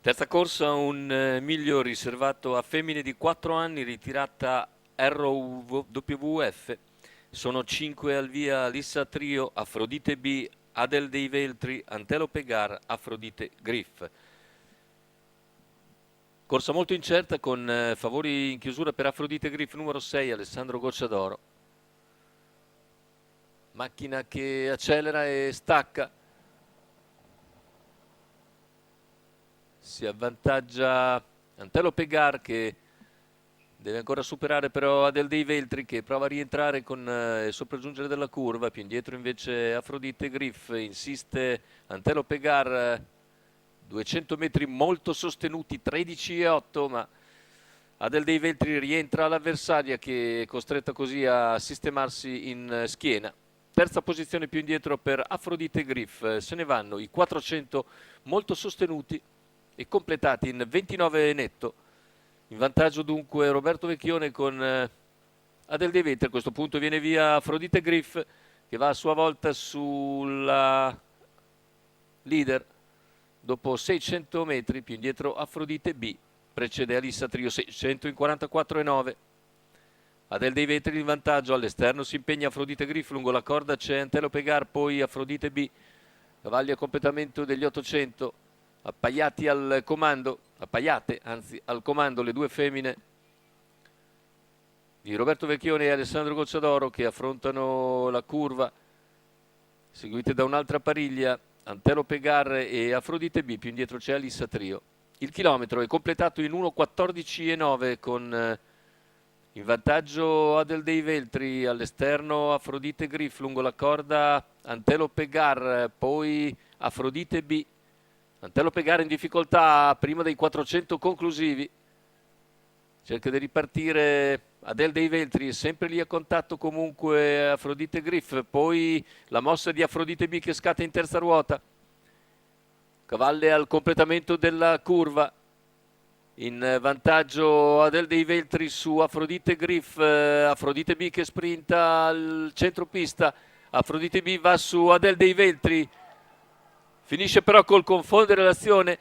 Terza corsa, un miglio riservato a femmine di 4 anni, ritirata ROWF. Sono 5 al via: Lissa Trio, Afrodite B, Adel dei Veltri, Antelope Gar, Afrodite Griff. Corsa molto incerta con favori in chiusura per Afrodite Griff numero 6, Alessandro Gocciadoro. Macchina che accelera e stacca. Si avvantaggia Antelope Gar, che deve ancora superare però Adel dei Veltri, che prova a rientrare con il sopraggiungere della curva. Più indietro invece Afrodite Griff. Insiste Antelope Gar, 200 metri molto sostenuti, 13,8, ma Adel dei Veltri rientra all'avversaria, che è costretta così a sistemarsi in schiena. Terza posizione più indietro per Afrodite Griff. Se ne vanno i 400 molto sostenuti e completati in 29 netto. In vantaggio dunque Roberto Vecchione con Adel dei Veltri. A questo punto viene via Afrodite Griff, che va a sua volta sulla leader dopo 600 metri. Più indietro Afrodite B, precede Alissa Trio, 600 in 44,9. Adel dei Veltri in vantaggio, all'esterno si impegna Afrodite Griff, lungo la corda c'è Antelope Gar, poi Afrodite B, cavalli a completamento degli 800, appaiate al comando le due femmine di Roberto Vecchione e Alessandro Gocciadoro, che affrontano la curva, seguite da un'altra pariglia, Antelope Gar e Afrodite B. Più indietro c'è Alissa Trio. Il chilometro è completato in 1:14,9 con in vantaggio Adel dei Veltri, all'esterno Afrodite Griff, lungo la corda Antelope Gar, poi Afrodite B. Antelope Gar in difficoltà prima dei 400 conclusivi, cerca di ripartire Adel dei Veltri, sempre lì a contatto comunque Afrodite Griff, poi la mossa di Afrodite B che scatta in terza ruota, cavalli al completamento della curva, in vantaggio Adel dei Veltri su Afrodite Griff, Afrodite B che sprinta al centropista, Afrodite B va su Adel dei Veltri, finisce però col confondere l'azione